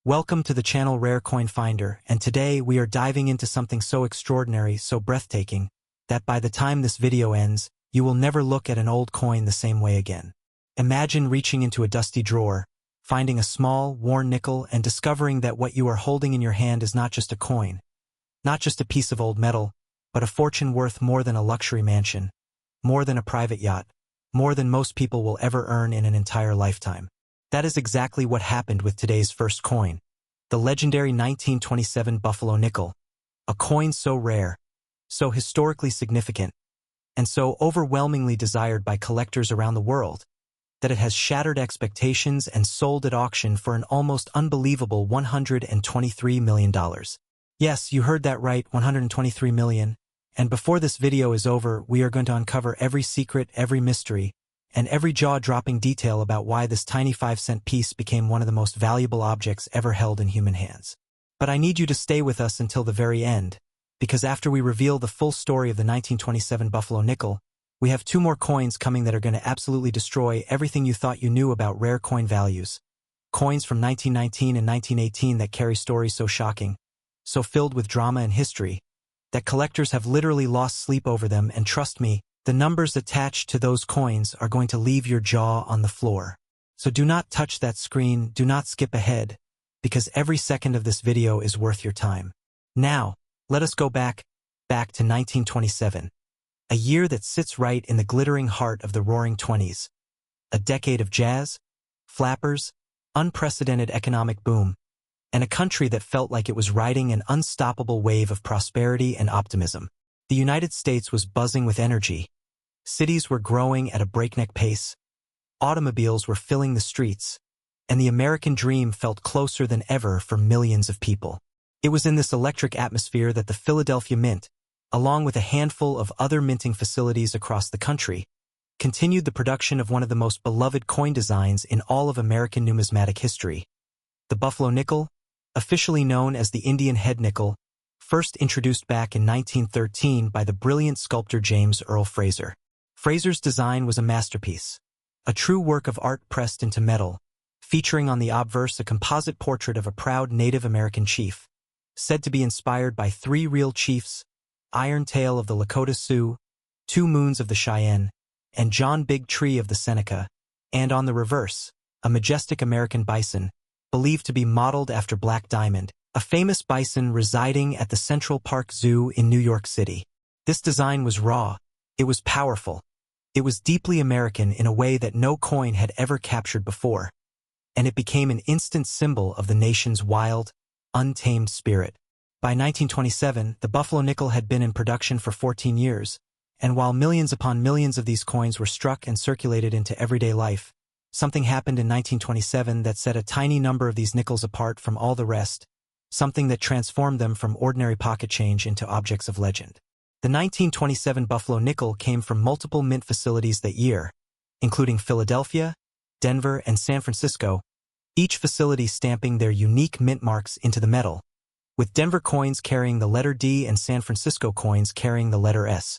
Welcome to the channel Rare Coin Finder, and today we are diving into something so extraordinary, so breathtaking, that by the time this video ends, you will never look at an old coin the same way again. Imagine reaching into a dusty drawer, finding a small, worn nickel and discovering that what you are holding in your hand is not just a coin, not just a piece of old metal, but a fortune worth more than a luxury mansion, more than a private yacht, more than most people will ever earn in an entire lifetime. That is exactly what happened with today's first coin, the legendary 1927 Buffalo nickel, a coin so rare, so historically significant, and so overwhelmingly desired by collectors around the world, that it has shattered expectations and sold at auction for an almost unbelievable $123 million. Yes, you heard that right, $123 million. And before this video is over, we are going to uncover every secret, every mystery, and every jaw-dropping detail about why this tiny 5-cent piece became one of the most valuable objects ever held in human hands. But I need you to stay with us until the very end, because after we reveal the full story of the 1927 Buffalo nickel, we have two more coins coming that are going to absolutely destroy everything you thought you knew about rare coin values. Coins from 1919 and 1918 that carry stories so shocking, so filled with drama and history, that collectors have literally lost sleep over them, and trust me, the numbers attached to those coins are going to leave your jaw on the floor. So do not touch that screen, do not skip ahead, because every second of this video is worth your time. Now, let us go back to 1927, a year that sits right in the glittering heart of the Roaring '20s, a decade of jazz, flappers, unprecedented economic boom, and a country that felt like it was riding an unstoppable wave of prosperity and optimism. The United States was buzzing with energy. Cities were growing at a breakneck pace. Automobiles were filling the streets, and the American dream felt closer than ever for millions of people. It was in this electric atmosphere that the Philadelphia Mint, along with a handful of other minting facilities across the country, continued the production of one of the most beloved coin designs in all of American numismatic history. The Buffalo nickel, officially known as the Indian head nickel, first introduced back in 1913 by the brilliant sculptor James Earl Fraser. Fraser's design was a masterpiece, a true work of art pressed into metal, featuring on the obverse a composite portrait of a proud Native American chief, said to be inspired by three real chiefs, Iron Tail of the Lakota Sioux, Two Moons of the Cheyenne, and John Big Tree of the Seneca, and on the reverse, a majestic American bison, believed to be modeled after Black Diamond, a famous bison residing at the Central Park Zoo in New York City. This design was raw, it was powerful, it was deeply American in a way that no coin had ever captured before, and it became an instant symbol of the nation's wild, untamed spirit. By 1927, the Buffalo nickel had been in production for 14 years, and while millions upon millions of these coins were struck and circulated into everyday life, something happened in 1927 that set a tiny number of these nickels apart from all the rest, something that transformed them from ordinary pocket change into objects of legend. The 1927 Buffalo nickel came from multiple mint facilities that year, including Philadelphia, Denver, and San Francisco, each facility stamping their unique mint marks into the metal, with Denver coins carrying the letter D and San Francisco coins carrying the letter S,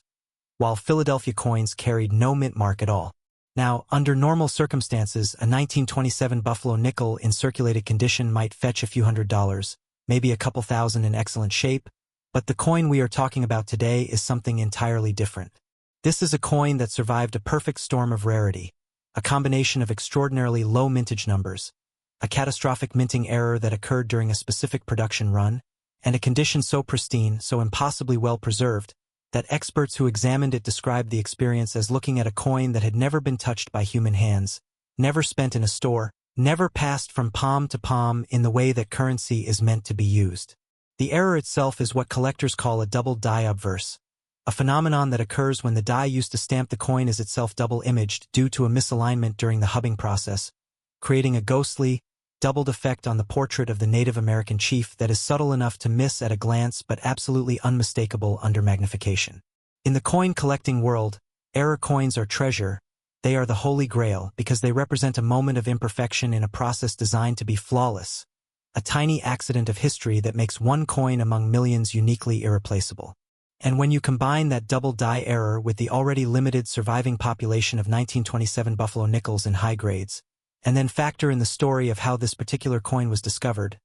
while Philadelphia coins carried no mint mark at all. Now, under normal circumstances, a 1927 Buffalo nickel in circulated condition might fetch a few $100s, maybe a couple thousand in excellent shape, but the coin we are talking about today is something entirely different. This is a coin that survived a perfect storm of rarity, a combination of extraordinarily low mintage numbers, a catastrophic minting error that occurred during a specific production run, and a condition so pristine, so impossibly well preserved, that experts who examined it described the experience as looking at a coin that had never been touched by human hands, never spent in a store, never passed from palm to palm in the way that currency is meant to be used. The error itself is what collectors call a double die obverse, a phenomenon that occurs when the die used to stamp the coin is itself double-imaged due to a misalignment during the hubbing process, creating a ghostly, doubled effect on the portrait of the Native American chief that is subtle enough to miss at a glance but absolutely unmistakable under magnification. In the coin collecting world, error coins are treasure. They are the holy grail because they represent a moment of imperfection in a process designed to be flawless, a tiny accident of history that makes one coin among millions uniquely irreplaceable. And when you combine that double die error with the already limited surviving population of 1927 Buffalo nickels in high grades, and then factor in the story of how this particular coin was discovered,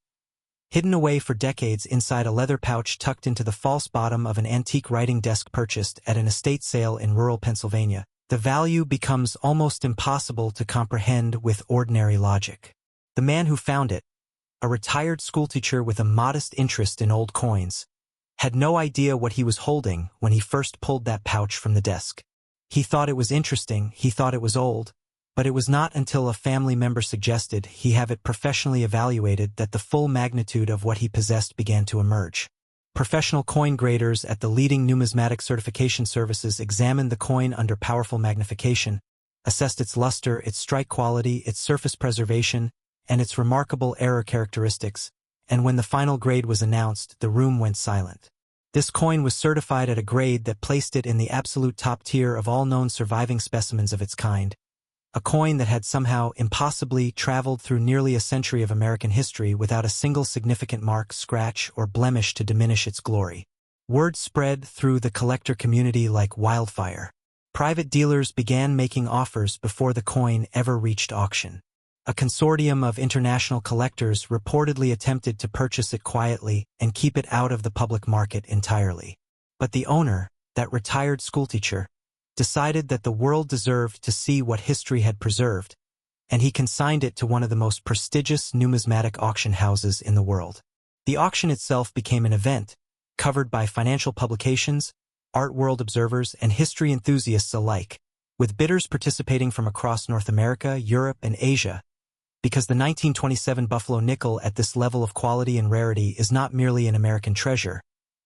hidden away for decades inside a leather pouch tucked into the false bottom of an antique writing desk purchased at an estate sale in rural Pennsylvania. The value becomes almost impossible to comprehend with ordinary logic. The man who found it, a retired schoolteacher with a modest interest in old coins, had no idea what he was holding when he first pulled that pouch from the desk. He thought it was interesting, he thought it was old, but it was not until a family member suggested he have it professionally evaluated that the full magnitude of what he possessed began to emerge. Professional coin graders at the leading numismatic certification services examined the coin under powerful magnification, assessed its luster, its strike quality, its surface preservation, and its remarkable error characteristics, and when the final grade was announced, the room went silent. This coin was certified at a grade that placed it in the absolute top tier of all known surviving specimens of its kind, a coin that had somehow impossibly traveled through nearly a century of American history without a single significant mark, scratch, or blemish to diminish its glory. Word spread through the collector community like wildfire. Private dealers began making offers before the coin ever reached auction. A consortium of international collectors reportedly attempted to purchase it quietly and keep it out of the public market entirely. But the owner, that retired schoolteacher, decided that the world deserved to see what history had preserved, and he consigned it to one of the most prestigious numismatic auction houses in the world. The auction itself became an event, covered by financial publications, art world observers, and history enthusiasts alike, with bidders participating from across North America, Europe, and Asia, because the 1927 Buffalo nickel at this level of quality and rarity is not merely an American treasure.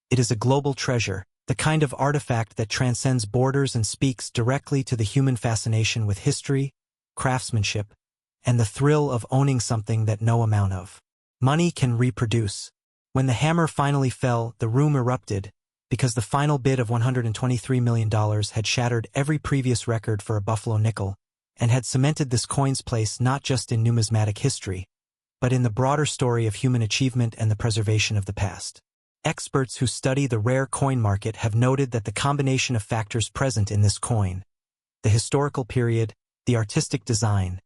It is a global treasure, the kind of artifact that transcends borders and speaks directly to the human fascination with history, craftsmanship, and the thrill of owning something that no amount of money can reproduce. When the hammer finally fell, the room erupted, because the final bid of $123 million had shattered every previous record for a Buffalo nickel, and had cemented this coin's place not just in numismatic history, but in the broader story of human achievement and the preservation of the past. Experts who study the rare coin market have noted that the combination of factors present in this coin, the historical period, the artistic design,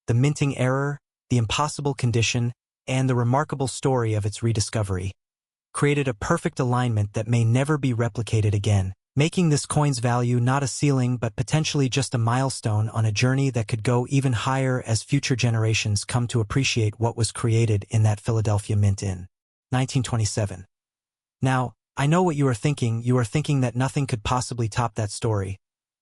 the minting error, the impossible condition, and the remarkable story of its rediscovery, created a perfect alignment that may never be replicated again, making this coin's value not a ceiling but potentially just a milestone on a journey that could go even higher as future generations come to appreciate what was created in that Philadelphia mint in 1927. Now, I know what you are thinking. You are thinking that nothing could possibly top that story.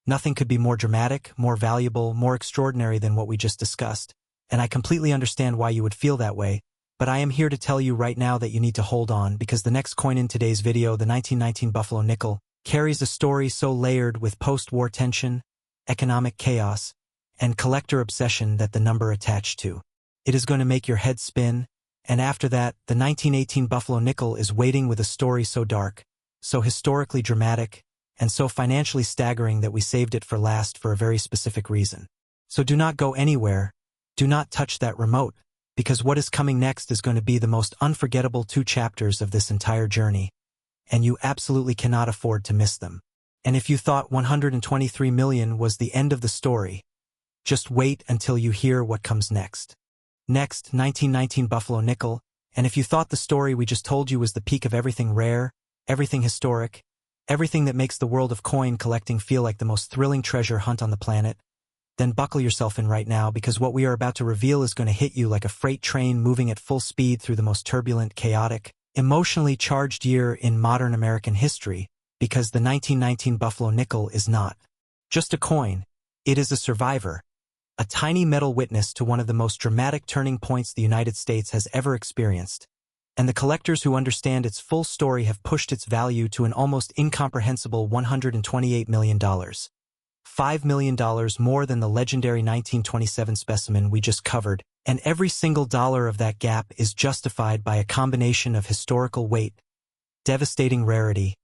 Nothing could be more dramatic, more valuable, more extraordinary than what we just discussed, and I completely understand why you would feel that way, but I am here to tell you right now that you need to hold on because the next coin in today's video, the 1919 Buffalo nickel, carries a story so layered with post-war tension, economic chaos, and collector obsession that the number attached to it is going to make your head spin. And after that, the 1918 Buffalo nickel is waiting with a story so dark, so historically dramatic, and so financially staggering that we saved it for last for a very specific reason. So do not go anywhere, do not touch that remote, because what is coming next is going to be the most unforgettable 2 chapters of this entire journey, and you absolutely cannot afford to miss them. And if you thought 123 million was the end of the story, just wait until you hear what comes next. Next, 1919 Buffalo nickel, and if you thought the story we just told you was the peak of everything rare, everything historic, everything that makes the world of coin collecting feel like the most thrilling treasure hunt on the planet, then buckle yourself in right now because what we are about to reveal is going to hit you like a freight train moving at full speed through the most turbulent, chaotic, emotionally charged year in modern American history, because the 1919 Buffalo nickel is not just a coin, it is a survivor. A tiny metal witness to one of the most dramatic turning points the United States has ever experienced, and the collectors who understand its full story have pushed its value to an almost incomprehensible $128 million. $5 million more than the legendary 1927 specimen we just covered, and every single dollar of that gap is justified by a combination of historical weight, devastating rarity,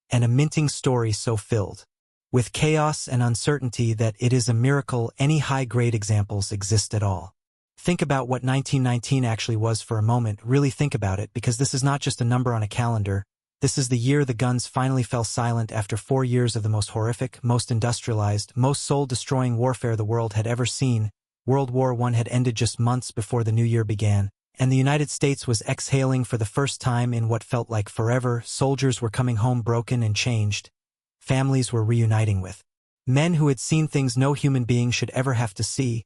and a minting story so filled with chaos and uncertainty that it is a miracle any high-grade examples exist at all. Think about what 1919 actually was for a moment, really think about it, because this is not just a number on a calendar. This is the year the guns finally fell silent after 4 years of the most horrific, most industrialized, most soul-destroying warfare the world had ever seen. World War I had ended just months before the new year began, and the United States was exhaling for the first time in what felt like forever. Soldiers were coming home broken and changed. Families were reuniting with men who had seen things no human being should ever have to see,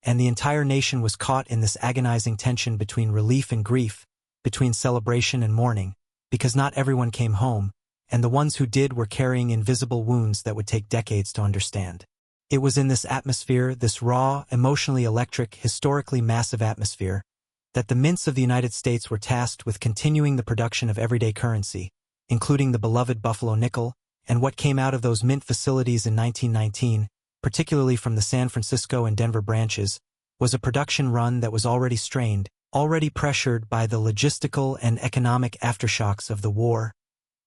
and the entire nation was caught in this agonizing tension between relief and grief, between celebration and mourning, because not everyone came home, and the ones who did were carrying invisible wounds that would take decades to understand. It was in this atmosphere, this raw, emotionally electric, historically massive atmosphere, that the mints of the United States were tasked with continuing the production of everyday currency, including the beloved Buffalo nickel, and what came out of those mint facilities in 1919, particularly from the San Francisco and Denver branches, was a production run that was already strained, already pressured by the logistical and economic aftershocks of the war,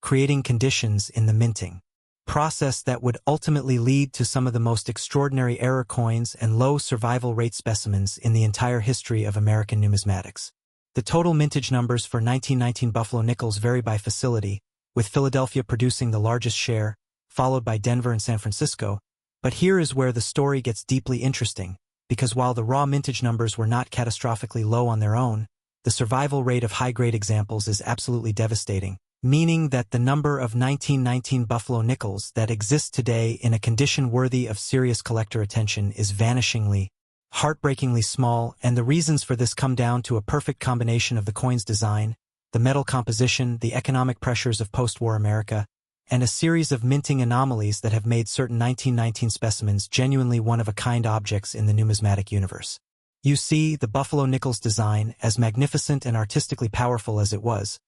creating conditions in the minting process that would ultimately lead to some of the most extraordinary error coins and low survival rate specimens in the entire history of American numismatics. The total mintage numbers for 1919 Buffalo nickels vary by facility, with Philadelphia producing the largest share, followed by Denver and San Francisco, but here is where the story gets deeply interesting, because while the raw mintage numbers were not catastrophically low on their own, the survival rate of high-grade examples is absolutely devastating, meaning that the number of 1919 Buffalo nickels that exist today in a condition worthy of serious collector attention is vanishingly, heartbreakingly small, and the reasons for this come down to a perfect combination of the coin's design, the metal composition, the economic pressures of post-war America, and a series of minting anomalies that have made certain 1919 specimens genuinely one-of-a-kind objects in the numismatic universe. You see, the Buffalo nickel's design, as magnificent and artistically powerful as it was,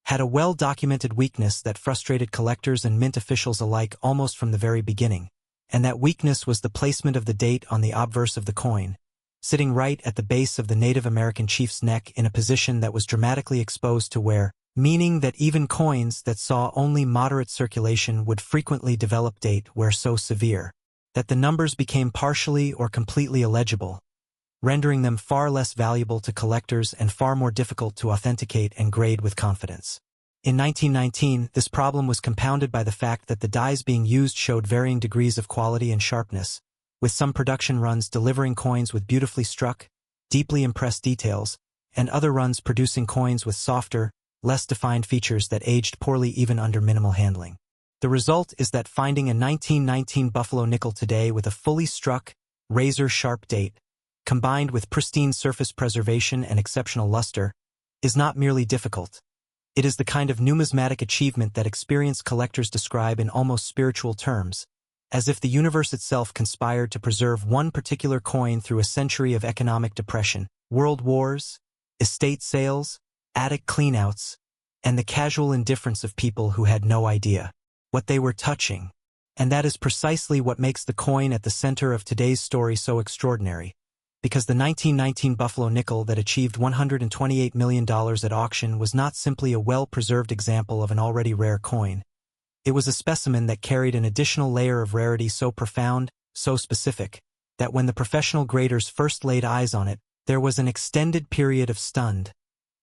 had a well-documented weakness that frustrated collectors and mint officials alike almost from the very beginning, and that weakness was the placement of the date on the obverse of the coin, sitting right at the base of the Native American chief's neck in a position that was dramatically exposed to wear, meaning that even coins that saw only moderate circulation would frequently develop date wear so severe that the numbers became partially or completely illegible, rendering them far less valuable to collectors and far more difficult to authenticate and grade with confidence. In 1919, this problem was compounded by the fact that the dies being used showed varying degrees of quality and sharpness, with some production runs delivering coins with beautifully struck, deeply impressed details, and other runs producing coins with softer, less defined features that aged poorly even under minimal handling. The result is that finding a 1919 Buffalo nickel today with a fully struck, razor-sharp date, combined with pristine surface preservation and exceptional luster, is not merely difficult. It is the kind of numismatic achievement that experienced collectors describe in almost spiritual terms, as if the universe itself conspired to preserve one particular coin through a century of economic depression, world wars, estate sales, attic cleanouts, and the casual indifference of people who had no idea what they were touching. And that is precisely what makes the coin at the center of today's story so extraordinary, because the 1919 Buffalo nickel that achieved $128 million at auction was not simply a well-preserved example of an already rare coin. It was a specimen that carried an additional layer of rarity so profound, so specific, that when the professional graders first laid eyes on it, there was an extended period of stunned,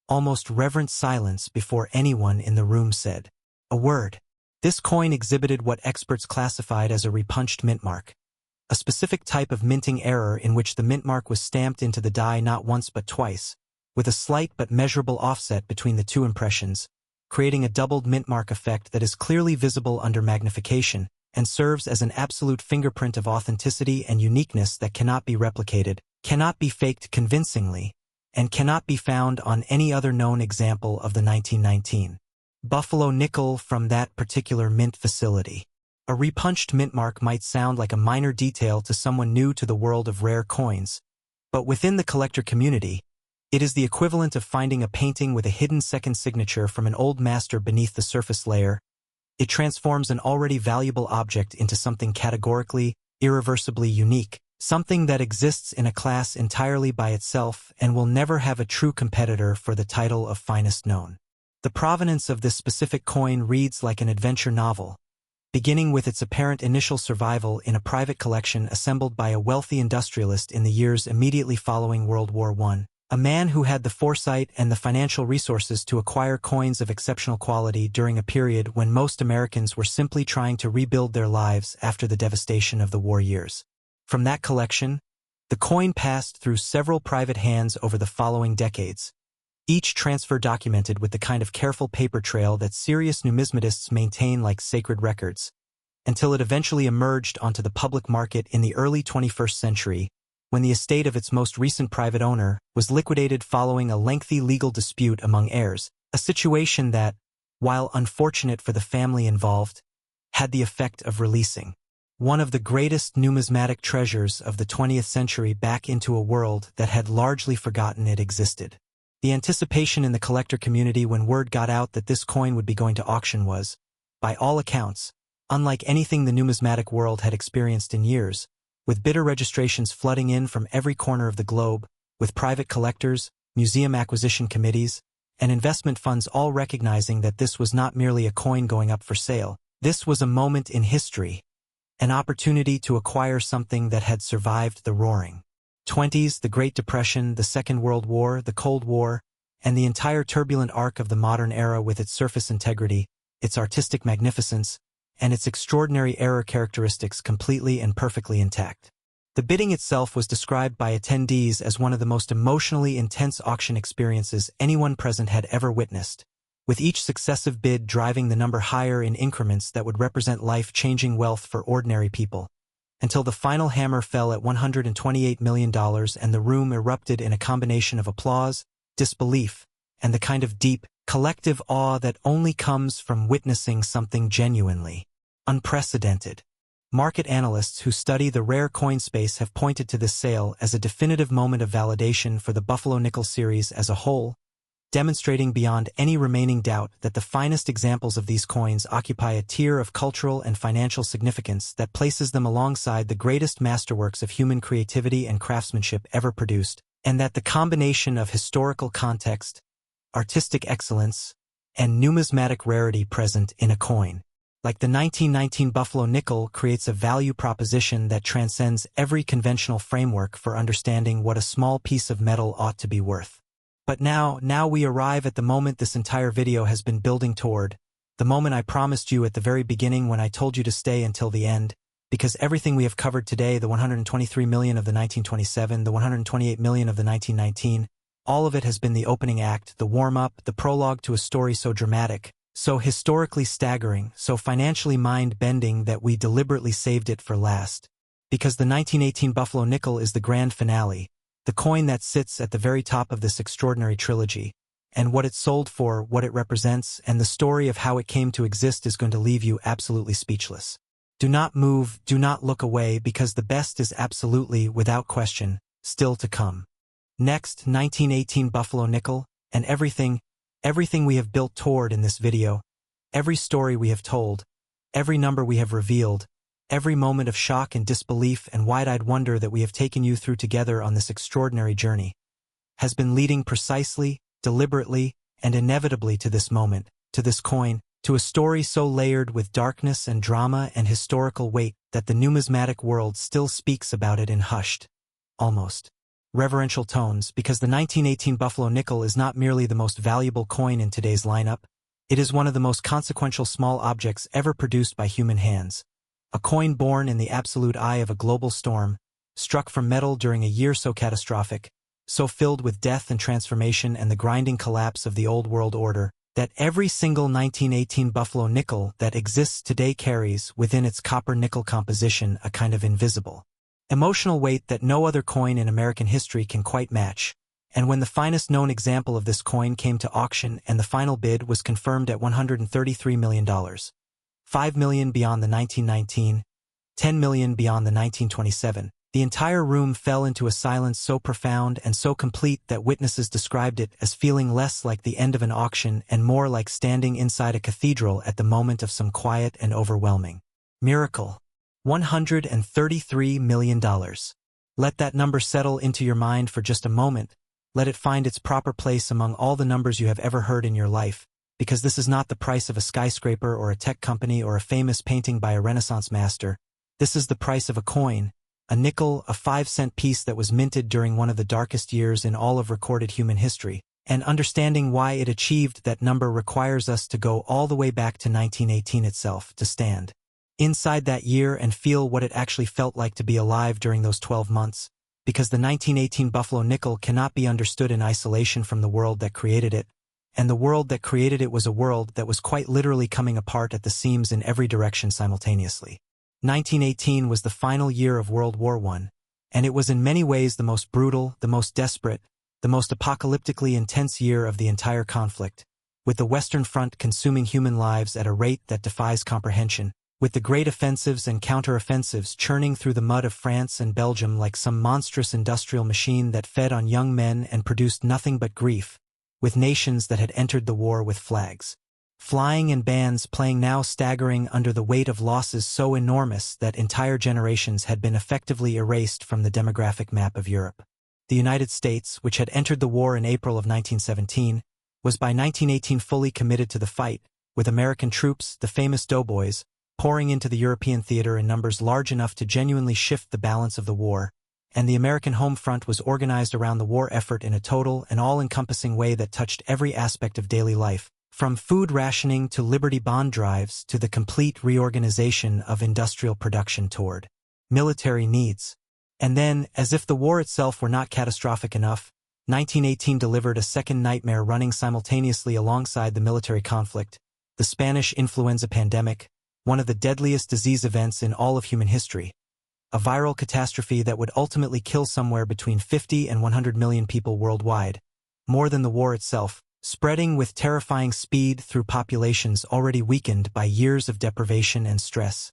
almost reverent silence before anyone in the room said a word. This coin exhibited what experts classified as a repunched mint mark, a specific type of minting error in which the mint mark was stamped into the die not once but twice, with a slight but measurable offset between the two impressions, creating a doubled mint mark effect that is clearly visible under magnification and serves as an absolute fingerprint of authenticity and uniqueness that cannot be replicated, cannot be faked convincingly, and cannot be found on any other known example of the 1919 Buffalo nickel from that particular mint facility. A repunched mint mark might sound like a minor detail to someone new to the world of rare coins, but within the collector community, it is the equivalent of finding a painting with a hidden second signature from an old master beneath the surface layer. It transforms an already valuable object into something categorically, irreversibly unique, something that exists in a class entirely by itself and will never have a true competitor for the title of finest known. The provenance of this specific coin reads like an adventure novel, beginning with its apparent initial survival in a private collection assembled by a wealthy industrialist in the years immediately following World War I, a man who had the foresight and the financial resources to acquire coins of exceptional quality during a period when most Americans were simply trying to rebuild their lives after the devastation of the war years. From that collection, the coin passed through several private hands over the following decades, each transfer documented with the kind of careful paper trail that serious numismatists maintain like sacred records, until it eventually emerged onto the public market in the early 21st century, when the estate of its most recent private owner was liquidated following a lengthy legal dispute among heirs, a situation that, while unfortunate for the family involved, had the effect of releasing one of the greatest numismatic treasures of the 20th century back into a world that had largely forgotten it existed. The anticipation in the collector community when word got out that this coin would be going to auction was, by all accounts, unlike anything the numismatic world had experienced in years, with bidder registrations flooding in from every corner of the globe, with private collectors, museum acquisition committees, and investment funds all recognizing that this was not merely a coin going up for sale. This was a moment in history, an opportunity to acquire something that had survived the roaring 20s, the Great Depression, the Second World War, the Cold War, and the entire turbulent arc of the modern era with its surface integrity, its artistic magnificence, and its extraordinary error characteristics completely and perfectly intact. The bidding itself was described by attendees as one of the most emotionally intense auction experiences anyone present had ever witnessed, with each successive bid driving the number higher in increments that would represent life-changing wealth for ordinary people, until the final hammer fell at $128 million and the room erupted in a combination of applause, disbelief, and the kind of deep, collective awe that only comes from witnessing something genuinely unprecedented. Market analysts who study the rare coin space have pointed to this sale as a definitive moment of validation for the Buffalo Nickel series as a whole, demonstrating beyond any remaining doubt that the finest examples of these coins occupy a tier of cultural and financial significance that places them alongside the greatest masterworks of human creativity and craftsmanship ever produced, and that the combination of historical context, artistic excellence, and numismatic rarity present in a coin, like the 1919 Buffalo Nickel, creates a value proposition that transcends every conventional framework for understanding what a small piece of metal ought to be worth. But now we arrive at the moment this entire video has been building toward, the moment I promised you at the very beginning when I told you to stay until the end, because everything we have covered today, the 123 million of the 1927, the 128 million of the 1919, all of it has been the opening act, the warm-up, the prologue to a story so dramatic, so historically staggering, so financially mind-bending that we deliberately saved it for last. Because the 1918 Buffalo Nickel is the grand finale, the coin that sits at the very top of this extraordinary trilogy, and what it sold for, what it represents, and the story of how it came to exist is going to leave you absolutely speechless. Do not move, do not look away, because the best is absolutely, without question, still to come. Next, 1918 Buffalo Nickel, and everything we have built toward in this video, every story we have told, every number we have revealed, every moment of shock and disbelief and wide-eyed wonder that we have taken you through together on this extraordinary journey, has been leading precisely, deliberately, and inevitably to this moment, to this coin, to a story so layered with darkness and drama and historical weight that the numismatic world still speaks about it in hushed, almost reverential tones, because the 1918 Buffalo Nickel is not merely the most valuable coin in today's lineup, it is one of the most consequential small objects ever produced by human hands. A coin born in the absolute eye of a global storm, struck from metal during a year so catastrophic, so filled with death and transformation and the grinding collapse of the old world order, that every single 1918 Buffalo Nickel that exists today carries within its copper-nickel composition a kind of invisible, emotional weight that no other coin in American history can quite match. And when the finest known example of this coin came to auction and the final bid was confirmed at $133 million, $5 million beyond the 1919, $10 million beyond the 1927, the entire room fell into a silence so profound and so complete that witnesses described it as feeling less like the end of an auction and more like standing inside a cathedral at the moment of some quiet and overwhelming miracle. $133 million. Let that number settle into your mind for just a moment. Let it find its proper place among all the numbers you have ever heard in your life, because this is not the price of a skyscraper or a tech company or a famous painting by a Renaissance master. This is the price of a coin, a nickel, a 5-cent piece that was minted during one of the darkest years in all of recorded human history, and understanding why it achieved that number requires us to go all the way back to 1918 itself to stand inside that year and feel what it actually felt like to be alive during those 12 months, because the 1918 Buffalo nickel cannot be understood in isolation from the world that created it, and the world that created it was a world that was quite literally coming apart at the seams in every direction simultaneously. 1918 was the final year of World War I, and it was in many ways the most brutal, the most desperate, the most apocalyptically intense year of the entire conflict, with the Western Front consuming human lives at a rate that defies comprehension, with the great offensives and counter-offensives churning through the mud of France and Belgium like some monstrous industrial machine that fed on young men and produced nothing but grief, with nations that had entered the war with flags flying and bands playing now staggering under the weight of losses so enormous that entire generations had been effectively erased from the demographic map of Europe. The United States, which had entered the war in April of 1917, was by 1918 fully committed to the fight, with American troops, the famous doughboys, pouring into the European theater in numbers large enough to genuinely shift the balance of the war, and the American home front was organized around the war effort in a total and all-encompassing way that touched every aspect of daily life, from food rationing to Liberty Bond drives to the complete reorganization of industrial production toward military needs. And then, as if the war itself were not catastrophic enough, 1918 delivered a second nightmare running simultaneously alongside the military conflict, the Spanish influenza pandemic, one of the deadliest disease events in all of human history, a viral catastrophe that would ultimately kill somewhere between 50 and 100 million people worldwide, more than the war itself, spreading with terrifying speed through populations already weakened by years of deprivation and stress,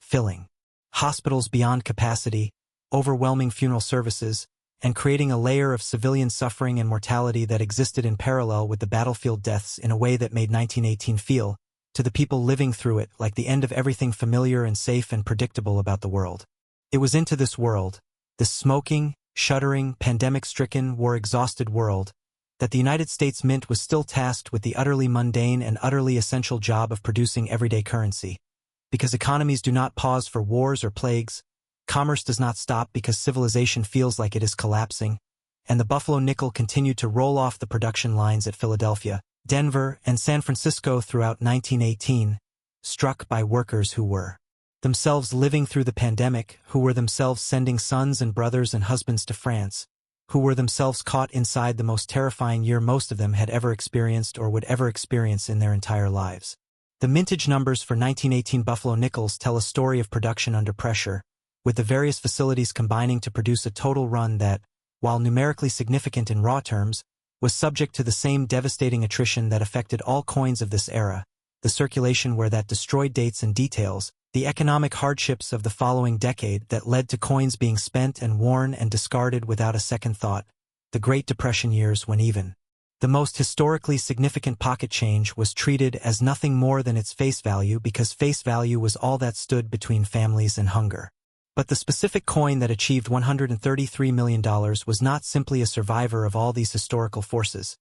filling hospitals beyond capacity, overwhelming funeral services, and creating a layer of civilian suffering and mortality that existed in parallel with the battlefield deaths in a way that made 1918 feel, to the people living through it, like the end of everything familiar and safe and predictable about the world. It was into this world, this smoking, shuddering, pandemic-stricken, war-exhausted world, that the United States Mint was still tasked with the utterly mundane and utterly essential job of producing everyday currency. Because economies do not pause for wars or plagues, commerce does not stop because civilization feels like it is collapsing, and the Buffalo nickel continued to roll off the production lines at Philadelphia, Denver, and San Francisco throughout 1918, struck by workers who were themselves living through the pandemic, who were themselves sending sons and brothers and husbands to France, who were themselves caught inside the most terrifying year most of them had ever experienced or would ever experience in their entire lives. The mintage numbers for 1918 Buffalo nickels tell a story of production under pressure, with the various facilities combining to produce a total run that, while numerically significant in raw terms, was subject to the same devastating attrition that affected all coins of this era, the circulation where that destroyed dates and details, the economic hardships of the following decade that led to coins being spent and worn and discarded without a second thought, the Great Depression years when even the most historically significant pocket change was treated as nothing more than its face value because face value was all that stood between families and hunger. But the specific coin that achieved $133 million was not simply a survivor of all these historical forces.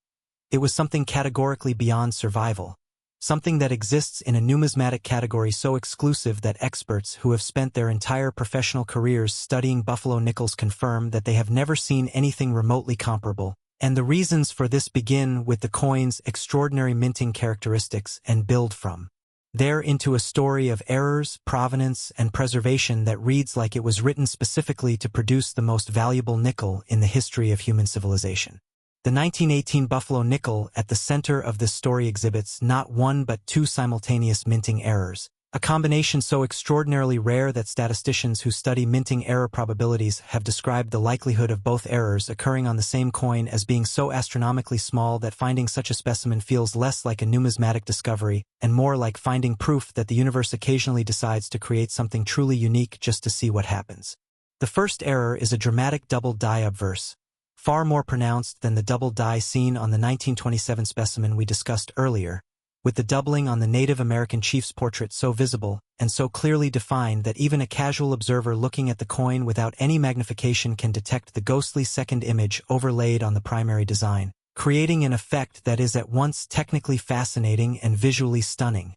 It was something categorically beyond survival. Something that exists in a numismatic category so exclusive that experts who have spent their entire professional careers studying Buffalo nickels confirm that they have never seen anything remotely comparable, and the reasons for this begin with the coin's extraordinary minting characteristics and build from there into a story of errors, provenance, and preservation that reads like it was written specifically to produce the most valuable nickel in the history of human civilization. The 1918 Buffalo nickel at the center of this story exhibits not one but two simultaneous minting errors, a combination so extraordinarily rare that statisticians who study minting error probabilities have described the likelihood of both errors occurring on the same coin as being so astronomically small that finding such a specimen feels less like a numismatic discovery and more like finding proof that the universe occasionally decides to create something truly unique just to see what happens. The first error is a dramatic double die obverse, far more pronounced than the double die seen on the 1927 specimen we discussed earlier, with the doubling on the Native American chief's portrait so visible and so clearly defined that even a casual observer looking at the coin without any magnification can detect the ghostly second image overlaid on the primary design, creating an effect that is at once technically fascinating and visually stunning,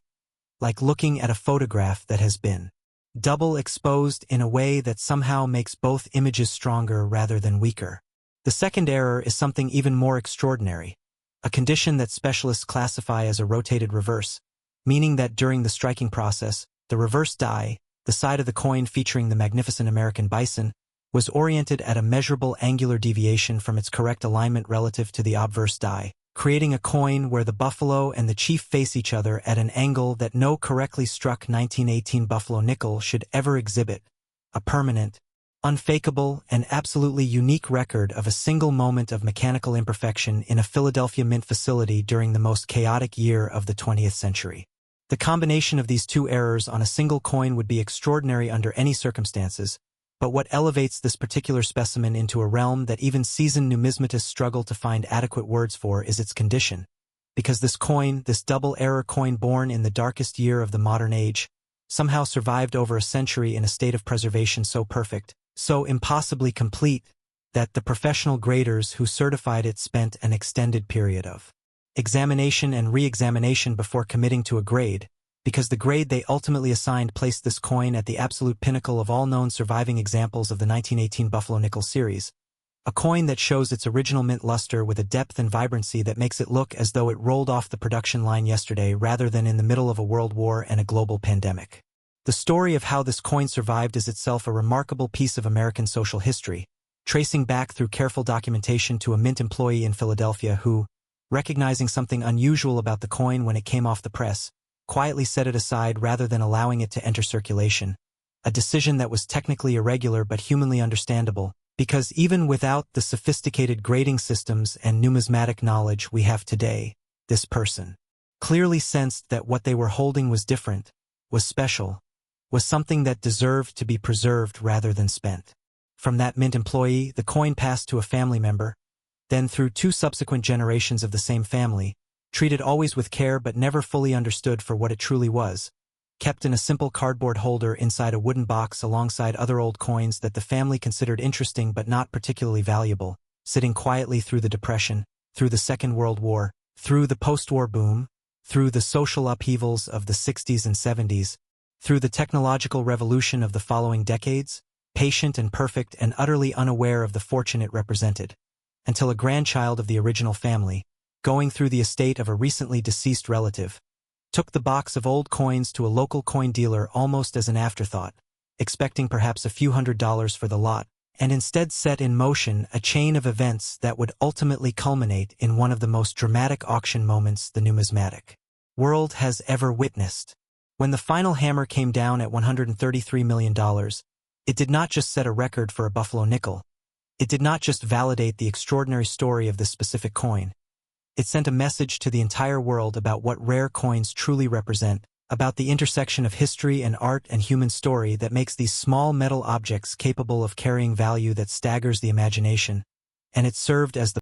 like looking at a photograph that has been double exposed in a way that somehow makes both images stronger rather than weaker. The second error is something even more extraordinary, a condition that specialists classify as a rotated reverse, meaning that during the striking process, the reverse die, the side of the coin featuring the magnificent American bison, was oriented at a measurable angular deviation from its correct alignment relative to the obverse die, creating a coin where the buffalo and the chief face each other at an angle that no correctly struck 1918 buffalo nickel should ever exhibit, a permanent, unfakeable, and absolutely unique record of a single moment of mechanical imperfection in a Philadelphia mint facility during the most chaotic year of the 20th century. The combination of these two errors on a single coin would be extraordinary under any circumstances, but what elevates this particular specimen into a realm that even seasoned numismatists struggle to find adequate words for is its condition. Because this coin, this double-error coin born in the darkest year of the modern age, somehow survived over a century in a state of preservation so perfect, so impossibly complete, that the professional graders who certified it spent an extended period of examination and re-examination before committing to a grade, because the grade they ultimately assigned placed this coin at the absolute pinnacle of all known surviving examples of the 1918 Buffalo Nickel series, a coin that shows its original mint luster with a depth and vibrancy that makes it look as though it rolled off the production line yesterday rather than in the middle of a world war and a global pandemic. The story of how this coin survived is itself a remarkable piece of American social history, tracing back through careful documentation to a mint employee in Philadelphia who, recognizing something unusual about the coin when it came off the press, quietly set it aside rather than allowing it to enter circulation, a decision that was technically irregular but humanly understandable, because even without the sophisticated grading systems and numismatic knowledge we have today, this person clearly sensed that what they were holding was different, was special, was something that deserved to be preserved rather than spent. From that mint employee, the coin passed to a family member, then through 2 subsequent generations of the same family, treated always with care but never fully understood for what it truly was, kept in a simple cardboard holder inside a wooden box alongside other old coins that the family considered interesting but not particularly valuable, sitting quietly through the Depression, through the Second World War, through the post-war boom, through the social upheavals of the 60s and 70s, through the technological revolution of the following decades, patient and perfect and utterly unaware of the fortune it represented, until a grandchild of the original family, going through the estate of a recently deceased relative, took the box of old coins to a local coin dealer almost as an afterthought, expecting perhaps a few $100s for the lot, and instead set in motion a chain of events that would ultimately culminate in one of the most dramatic auction moments the numismatic world has ever witnessed. When the final hammer came down at $133 million, it did not just set a record for a Buffalo nickel. It did not just validate the extraordinary story of this specific coin. It sent a message to the entire world about what rare coins truly represent, about the intersection of history and art and human story that makes these small metal objects capable of carrying value that staggers the imagination, and it served as the